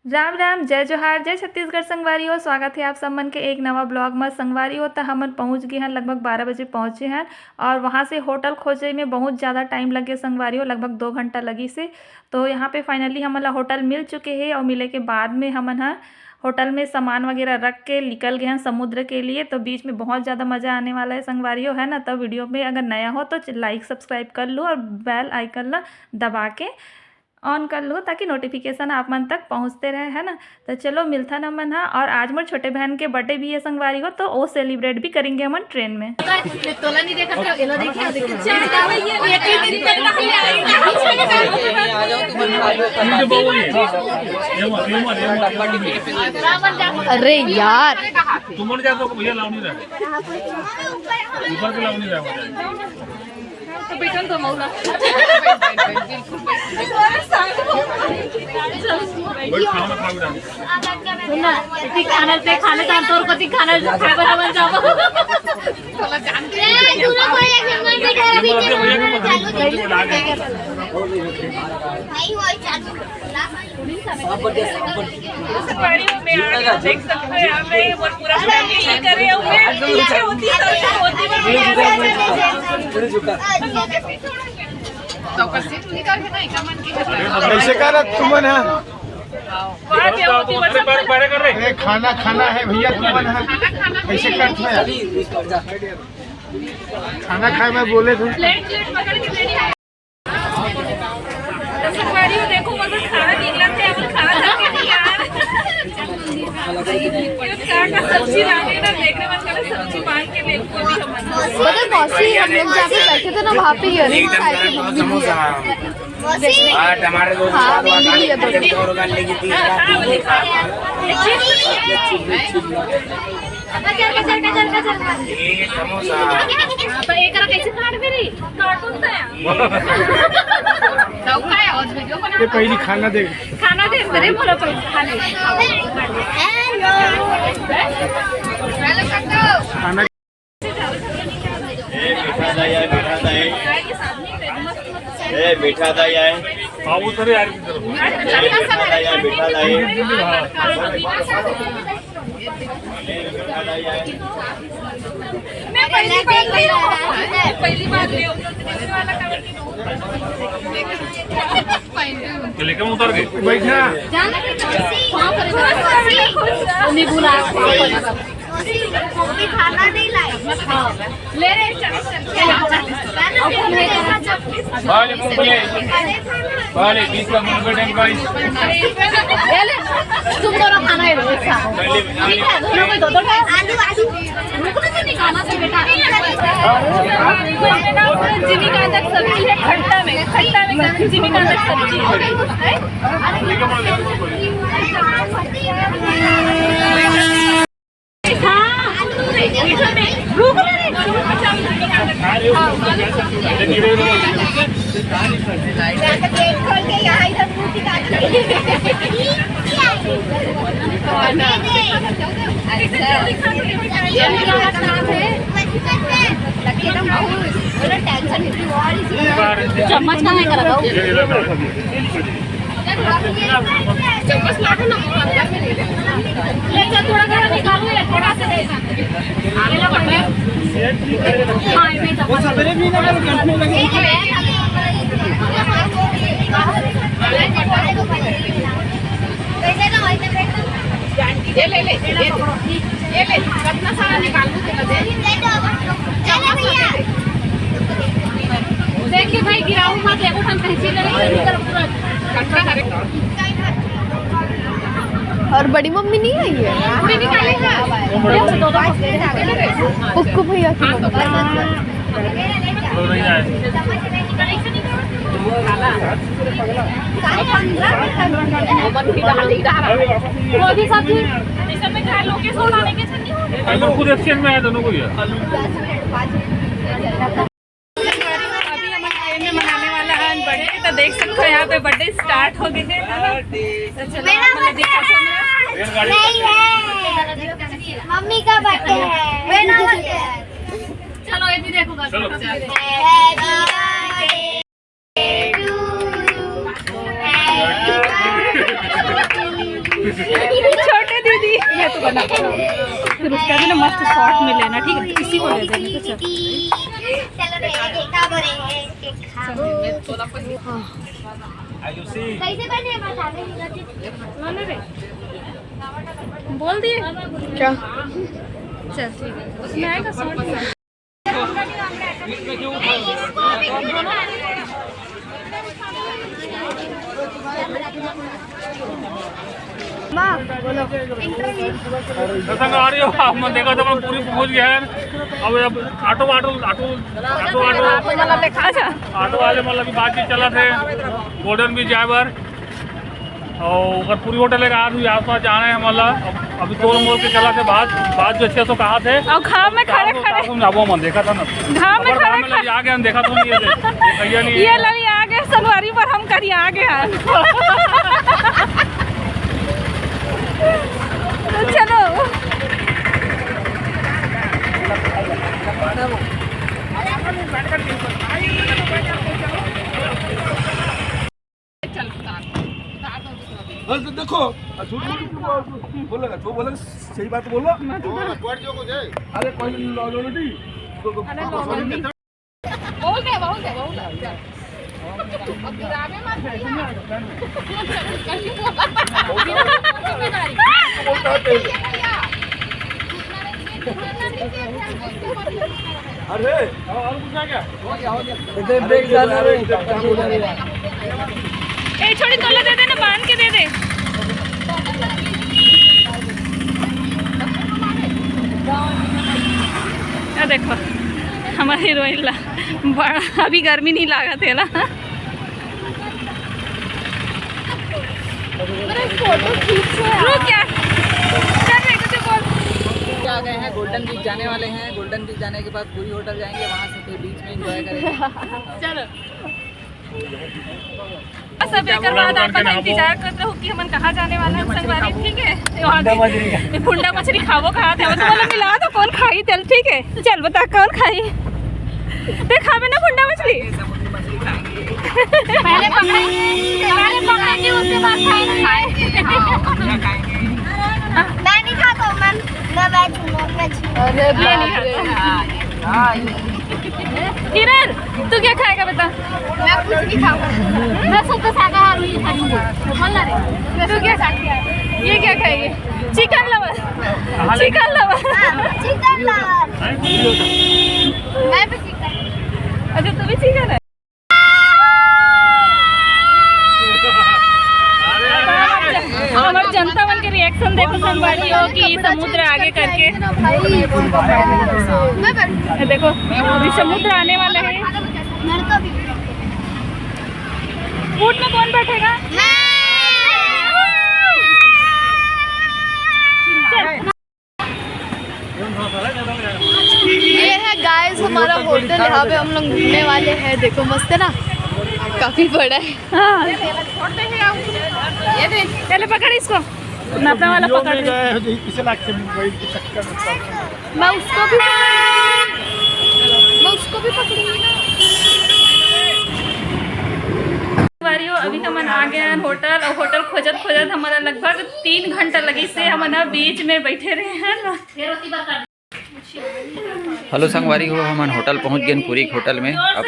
राम राम, जय जोहार, जय छत्तीसगढ़ संगवारी हो। स्वागत है आप सब मन के एक नवा ब्लॉग में। संगवारी हो तो हमन पहुंच गए हैं, लगभग 12 बजे पहुंचे हैं और वहां से होटल खोजे में बहुत ज़्यादा टाइम लगे संगवारी हो, लगभग 2 घंटा लगी से। तो यहाँ पे फाइनली हमन ला होटल मिल चुके हैं और मिले के बाद में हमन होटल में सामान वगैरह रख के निकल गए हैं समुद्र के लिए। तो बीच में बहुत ज़्यादा मज़ा आने वाला है संगवारी हो, है ना। तो वीडियो में अगर नया हो तो लाइक सब्सक्राइब कर लो और बेल आइकन ला दबा के ऑन कर लो ताकि नोटिफिकेशन आप मन तक पहुंचते रहे, है ना। तो चलो मिलता न मन। और आज मोर छोटे बहन के बर्थडे भी है संगवारी हो, तो वो सेलिब्रेट भी करेंगे हम ट्रेन में। अरे यार तुम भैया लाव नहीं रहा ऊपर के लाव नहीं रहा तो बेटन तो मौला खाना से खाने का तौर को खाना खाना बन जाओ बोला जानते हैं दूर कोई एक मन में घर भी नहीं वो चालू देख सकते हैं हमें और पूरा फैमिली करे हुए होती तो कैसे तू निकाल के नहीं कमन की ऐसे कर तुमन है खाना खाना है भैया तुमन है ऐसे करते हैं खाना खाए में बोले थे प्लेट पकड़ के रेडी है तो संगवारी देखो मगर खाना निकलते हैं अपन खाना खाते नहीं यार क्या सब्जी लाने ना देखने में चले सब्जी मांग के ले को भी हम पता मौसी हम लोग जहाँ पे बैठे थे ना वहाँ पे इयरिंग टमाटर दो ये पहली खाना दे अरे बोलो खाना मीठा दही है हाँ वो सर यार मीठा दही मैं पहली बार ले लेकर उतर गए बैठा खाना नहीं लाए ले रहे वाले 20 का मुंह बेटे का तुम दोनों खाना है ठीक है दोनों को दो आलू रुकने से नहीं खाना से बेटा जिमी का तक सब्जी है खट्टा में जिमी का तक सब्जी है चम्मच का नहीं करा चम्मच लाओ ना थोड़ा थोड़ा निकालो थोड़ा सा ले कितना सारा निकाल देख के भाई गिराऊ मत देखो हम कहीं और बड़ी मम्मी नहीं आई है कुक्कू भैया खुद एक्सचेंज में आया दोनों को तो देख सकते हो यहाँ पे बर्थडे स्टार्ट हो गए मम्मी का बर्थडे है चलो ये भी देखो छोटे दीदी मैं तो बना फिर उसका भी ना मस्त शॉर्ट में लेना, ठीक है? इसी को ले देंगे तो चलो रे केक खाओ। कैसे बने चल रे बोल दिए क्या? चल ठीक है, उसमें आएगा शॉर्ट। माँ बोलो। संगवारी हो हमने देखा था पूरी पहुंच गया है। अब ऑटो वाले मतलब बातचीत चला थे गोल्डन बीच जाए बर और पूरी होटल एक आदमी आस पास जाना है मतलब अभी तोड़ मोड़ के चला थे बात जो अच्छे तो कहा थे और घाम में खड़े जाबो मन देखा था ना घाम में घाम में लगी आ गया देखा तो नहीं भैया नहीं ये लड़ी आ गए संगवारी पर हम करी आ गए तो चलो बस देखो झूठ बोलेगा जो बोलेगा सही बात बोलो। अरे कोई लॉयल्टी अरे और पूछा क्या ए छोड़ी तोला दे देना, बांध के दे दे। देखो हमारे हीरोइन ला बड़ा अभी गर्मी नहीं लगा थे ना। क्या कर रहे कुछ बोल। आ गए हैं गोल्डन बीच जाने वाले हैं। गोल्डन बीच जाने के बाद पूरी होटल जाएंगे, वहाँ से फिर बीच में एंजॉय करेंगे। चलो सब एक बाद आपका इंतजार कर रहे हो कि हम कहाँ जाने वाला है संगवारी, ठीक है? फुंडा मछली खावो कहा थे तो बोला मिला तो कौन खाई चल, ठीक है? चल बता कौन खाई देख खावे ना फुंडा मछली। पहले पकड़ेंगे उसके बाद खाएंगे। मैं नहीं खाता हूँ, मैं वेज हूँ, नॉन वेज। अरे ये नहीं खाता। हिरन तू क्या खाएगा बता? मैं कुछ नहीं खाऊंगा, मैं शुद्ध शाकाहारी हूँ। तू क्या खाएगी? ये क्या खाएगी? Chicken lover, chicken lover. Chicken lover. मैं भी चिकन। अच्छा तू भी चिकन है? हमारे जनता मन के रिएक्शन देखो संगवारी हो कि समुद्र आगे करके देखो अभी समुद्र आने वाला है। ऊँट में कौन बैठेगा? ये है गाइस हमारा होटल, यहाँ पे हम लोग घूमने वाले हैं। देखो मस्त है ना, काफी बड़ा है। हाँ ये देख पहले पकड़ इसको, नापने वाला पकड़ दे। मैं उसको भी पकड़ूंगी ना। वारियो अभी हम आ गए हैं होटल, और होटल खोजत खोजत हमारा लगभग 3 घंटा लगी से हम बीच में बैठे रहे हैं। हेलो संगवारी हो, हम होटल पहुंच गए पूरी होटल में। अब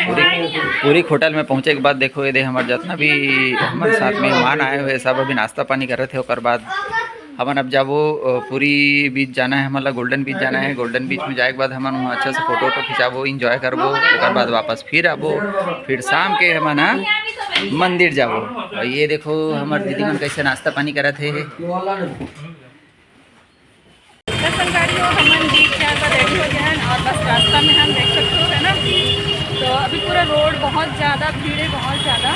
पूरी होटल में पहुंचे के बाद देखो ये हमारे जितना भी हमारे साथ में मेहमान आए हुए सब अभी नाश्ता पानी कर रहे थे। और बाद हमन अब जाबो पूरी बीच जाना है, मतलब गोल्डन बीच जाना है। गोल्डन बीच में जाए के बाद हमन वहाँ अच्छा से फोटो वोटो खिंचाबो, इंजॉय करबो। और बाद वापस फिर आबो, फिर शाम के हमन मंदिर जाबो। और ये देखो हमारे दीदी मन कैसे नाश्ता पानी करत है। संगवारी हो हमन बीच जाए पर रेडी हो गए हैं, और बस रास्ता में हम देख सकते हो है ना, तो अभी पूरा रोड बहुत ज़्यादा भीड़ है, बहुत ज़्यादा।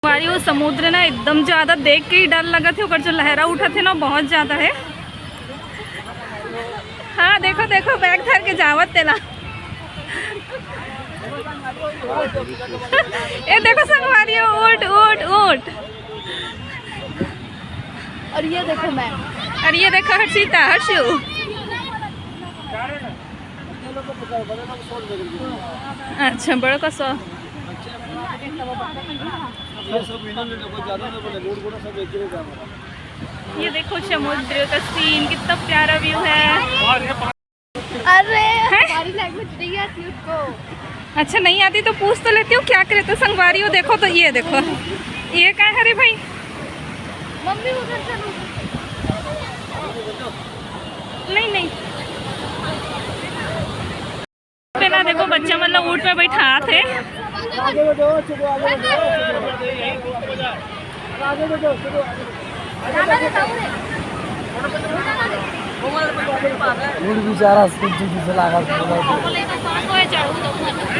वारियो समुद्र ना एकदम ज़्यादा देख के ही डर लगा थे, ऊपर जो लहरा उठा थे ना बहुत ज़्यादा है। हाँ देखो देखो बैग धर के जावत तेला। ये देखो संगवारी ऊँट ऊँट ऊँट। और ये देखो मैम। और ये देखो हर्षिता, हर्षु। अच्छा, बड़ों का 100। ये देखो समुद्र का सीन, कितना प्यारा व्यू है। अरे हमारी लैंग्वेज नहीं आती उसको। अच्छा, नहीं आती तो पूछ तो लेती हूँ, क्या करे तो संगवारी हो। देखो तो ये देखो, ये क्या है रे भाई? मम्मी उधर चलो। नहीं नहीं, पे ना देखो बच्चा मतलब ऊँट पे बैठा थे। बेचारा चढ़ू